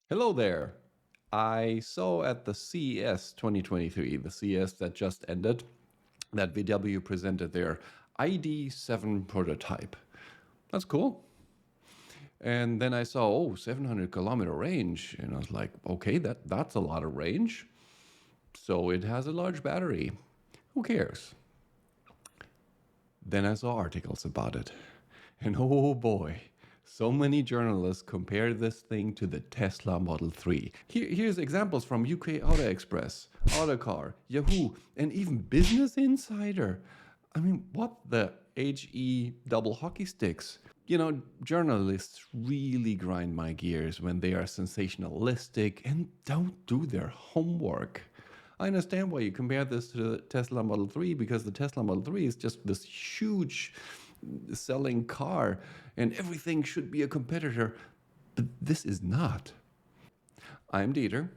Hello there. I saw at the CES 2023, the CES that just ended, that VW presented their ID.7 prototype. That's cool. And then I saw, 700-kilometer range. And I was like, okay, that's a lot of range. So it has a large battery. Who cares? Then I saw articles about it. And oh boy, so many journalists compare this thing to the Tesla Model 3. Here's examples from UK Auto Express, Autocar, Yahoo, and even Business Insider. I mean, what the HE double hockey sticks? You know, journalists really grind my gears when they are sensationalistic and don't do their homework. I understand why you compare this to the Tesla Model 3 because the Tesla Model 3 is just this huge selling car and everything should be a competitor. But this is not. I'm Dieter,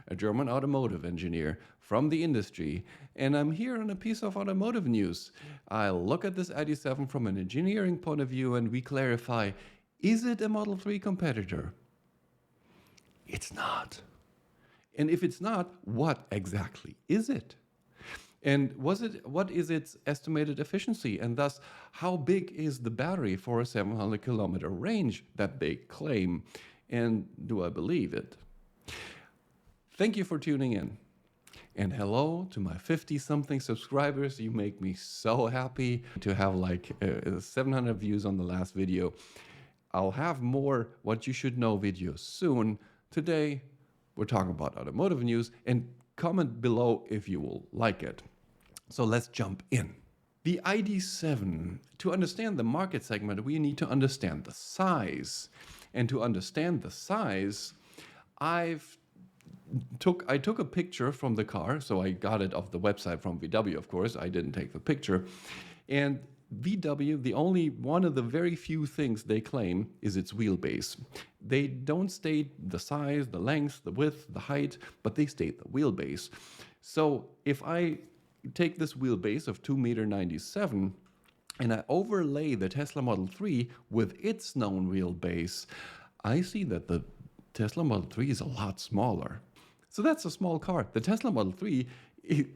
a German automotive engineer from the industry, and I'm here on a piece of automotive news. I'll look at this ID.7 from an engineering point of view and we clarify, is it a Model 3 competitor? It's not. And if it's not, what exactly is it? And what is its estimated efficiency? And thus, how big is the battery for a 700-kilometer range that they claim? And do I believe it? Thank you for tuning in. And hello to my 50-something subscribers. You make me so happy to have like 700 views on the last video. I'll have more What You Should Know videos soon. Today, we're talking about automotive news, and comment below if you will like it. So let's jump in. The ID.7, to understand the market segment, we need to understand the size. And to understand the size, I took a picture from the car, so I got it off the website from VW, of course. I didn't take the picture. And VW, the only one of the very few things they claim is its wheelbase. They don't state the size, the length, the width, the height, but they state the wheelbase. So if I take this wheelbase of 2.97 meters and I overlay the Tesla Model 3 with its known wheelbase, I see that the Tesla Model 3 is a lot smaller. So that's a small car. The Tesla Model 3, it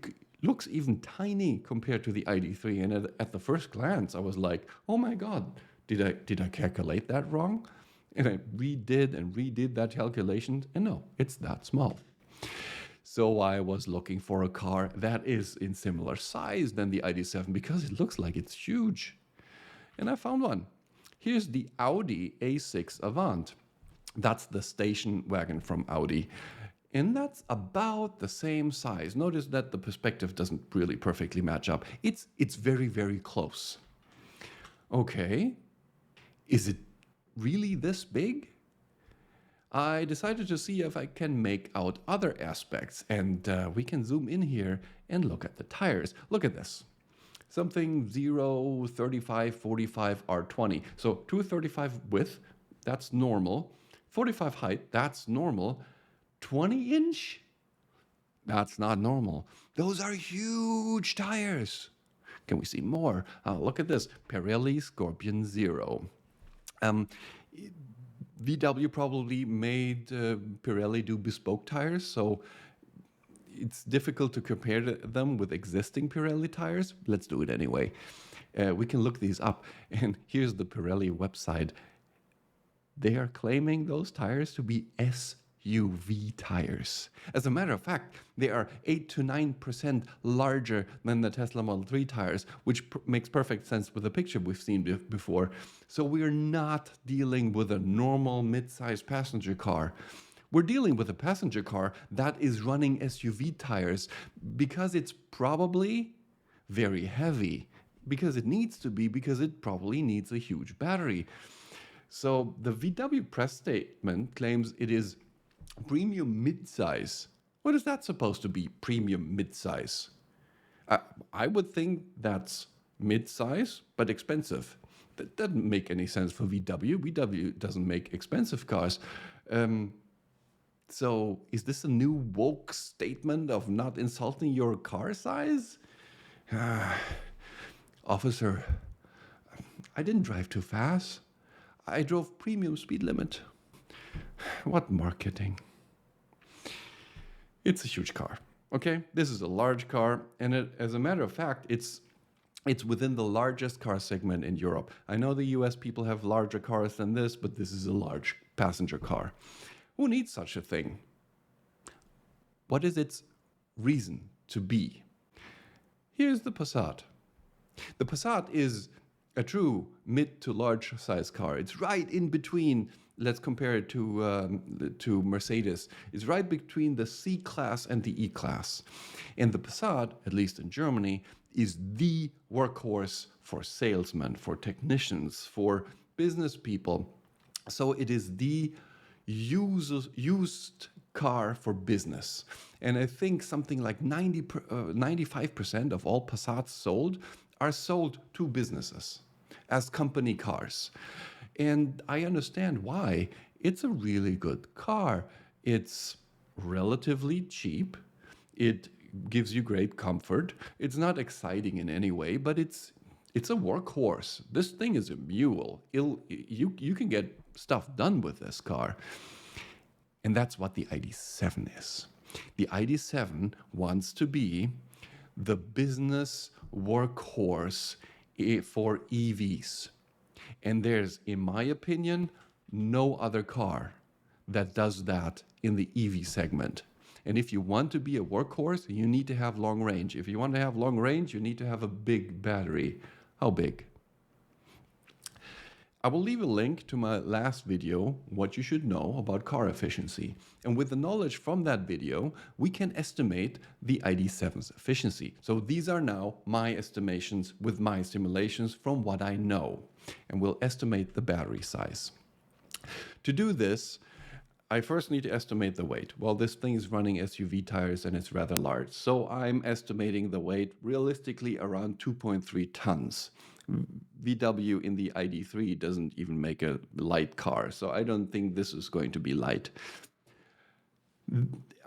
looks even tiny compared to the ID.3. And at the first glance, I was like, oh my God, did I calculate that wrong? And I redid that calculation, and no, it's that small. So I was looking for a car that is in similar size than the ID.7 because it looks like it's huge. And I found one. Here's the Audi A6 Avant. That's the station wagon from Audi. And that's about the same size. Notice that the perspective doesn't really perfectly match up. It's very, very close. Okay. Is it really this big? I decided to see if I can make out other aspects, and we can zoom in here and look at the tires. Look at this. Something 0, 35, 45, R20. So 235 width, that's normal. 45 height, that's normal. 20-inch? That's not normal. Those are huge tires. Can we see more? Look at this. Pirelli Scorpion Zero. VW probably made Pirelli do bespoke tires, so it's difficult to compare them with existing Pirelli tires. Let's do it anyway. We can look these up, and here's the Pirelli website. They are claiming those tires to be SUV tires. As a matter of fact, they are 8 to 9% larger than the Tesla Model 3 tires, which makes perfect sense with the picture we've seen before. So we're not dealing with a normal mid-sized passenger car. We're dealing with a passenger car that is running SUV tires because it's probably very heavy, because it needs to be, because it probably needs a huge battery. So the VW press statement claims it is premium midsize. What is that supposed to be, premium midsize? I would think that's midsize, but expensive. That doesn't make any sense for VW. VW doesn't make expensive cars. So is this a new woke statement of not insulting your car size? Officer, I didn't drive too fast. I drove premium speed limit. What marketing? It's a huge car. Okay, this is a large car, and as a matter of fact, it's within the largest car segment in Europe. I know the US people have larger cars than this, but this is a large passenger car. Who needs such a thing? What is its reason to be? Here's the Passat. The Passat is a true mid to large size car. It's right in between. Let's compare it to Mercedes. It's right between the C class and the E class. And the Passat, at least in Germany, is the workhorse for salesmen, for technicians, for business people. So it is the used car for business. And I think something like 95% of all Passats sold are sold to businesses as company cars. And I understand why. It's a really good car. It's relatively cheap. It gives you great comfort. It's not exciting in any way, but it's a workhorse. This thing is a mule. You can get stuff done with this car. And that's what the ID.7 is. The ID.7 wants to be the business workhorse for EVs. And there's, in my opinion, no other car that does that in the EV segment. And if you want to be a workhorse, you need to have long range. If you want to have long range, you need to have a big battery. How big? I will leave a link to my last video, what you should know about car efficiency. And with the knowledge from that video, we can estimate the ID.7's efficiency. So these are now my estimations with my simulations from what I know. And we'll estimate the battery size. To do this, I first need to estimate the weight. Well, this thing is running SUV tires and it's rather large. So I'm estimating the weight realistically around 2.3 tons. VW in the ID.3 doesn't even make a light car, so I don't think this is going to be light.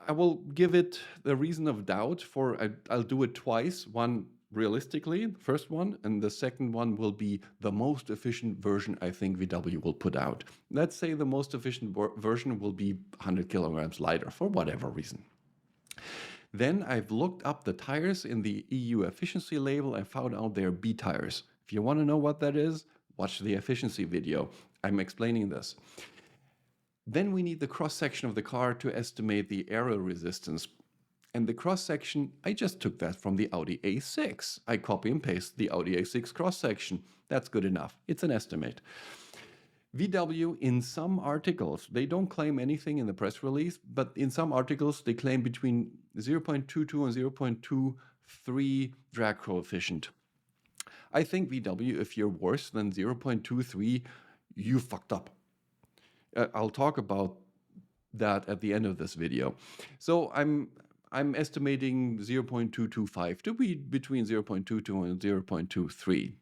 I will give it the reason of doubt for, I'll do it twice, one realistically, the first one, and the second one will be the most efficient version I think VW will put out. Let's say the most efficient version will be 100 kilograms lighter for whatever reason. Then I've looked up the tires in the EU efficiency label and found out they're B tires. If you want to know what that is, watch the efficiency video. I'm explaining this. Then we need the cross-section of the car to estimate the aero resistance. And the cross-section, I just took that from the Audi A6. I copy and paste the Audi A6 cross-section. That's good enough. It's an estimate. VW, in some articles, they don't claim anything in the press release, but in some articles, they claim between 0.22 and 0.23 drag coefficient. I think VW, if you're worse than 0.23, you fucked up. I'll talk about that at the end of this video. So I'm estimating 0.225 to be between 0.22 and 0.23.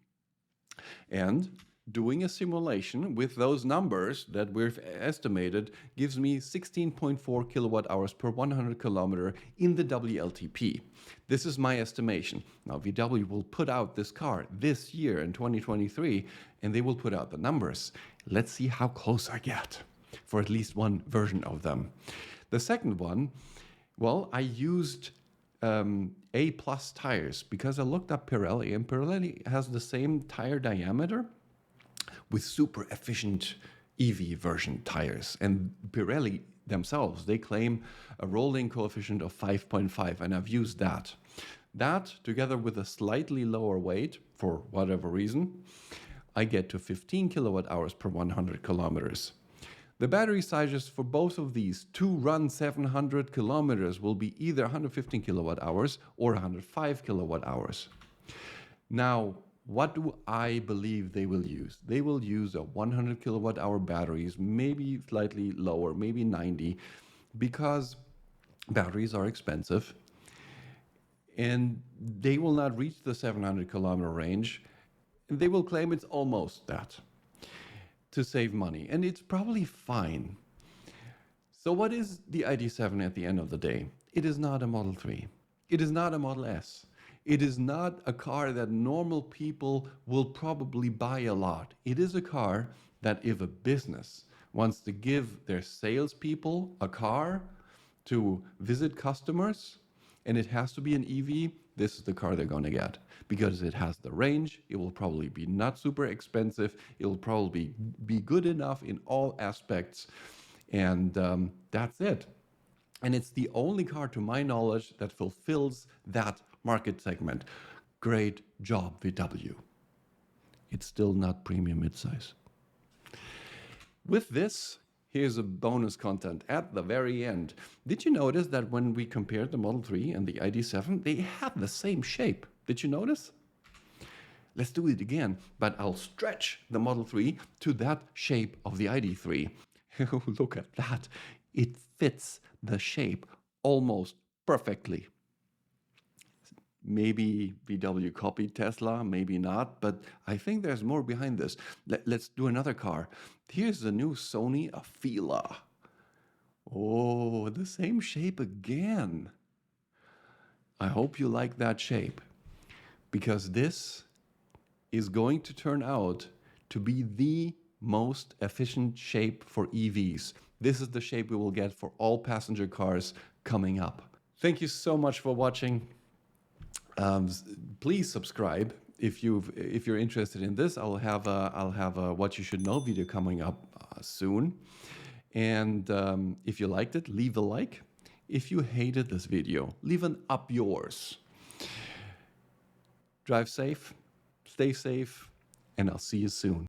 And doing a simulation with those numbers that we've estimated gives me 16.4 kilowatt hours per 100 kilometer in the WLTP. This is my estimation. Now VW will put out this car this year in 2023 and they will put out the numbers. Let's see how close I get for at least one version of them. The second one, well, I used A+ tires because I looked up Pirelli and Pirelli has the same tire diameter with super efficient EV version tires. And Pirelli themselves, they claim a rolling coefficient of 5.5, and I've used that. That, together with a slightly lower weight, for whatever reason, I get to 15 kilowatt hours per 100 kilometers. The battery sizes for both of these to run 700 kilometers will be either 115 kilowatt hours or 105 kilowatt hours. Now, what do I believe they will use? They will use a 100 kilowatt hour batteries, maybe slightly lower, maybe 90, because batteries are expensive and they will not reach the 700 kilometer range. And they will claim it's almost that to save money, and it's probably fine. So what is the ID.7 at the end of the day? It is not a Model 3. It is not a Model S. It is not a car that normal people will probably buy a lot. It is a car that if a business wants to give their salespeople a car to visit customers, and it has to be an EV, this is the car they're going to get because it has the range. It will probably be not super expensive. It will probably be good enough in all aspects. And that's it. And it's the only car, to my knowledge, that fulfills that market segment. Great job, VW. It's still not premium midsize. With this, here's a bonus content at the very end. Did you notice that when we compared the Model 3 and the ID.7, they have the same shape? Did you notice? Let's do it again, but I'll stretch the Model 3 to that shape of the ID.3. Look at that. It fits the shape almost perfectly. Maybe VW copied Tesla, maybe not, but I think there's more behind this. Let's do another car. Here's the new Sony Afeela. Oh, the same shape again. I hope you like that shape, because this is going to turn out to be the most efficient shape for EVs. This is the shape we will get for all passenger cars coming up. Thank you so much for watching. Please subscribe if you're interested in this. I'll have a what you should know video coming up soon. And if you liked it, leave a like. If you hated this video, leave an up yours. Drive safe, stay safe, and I'll see you soon.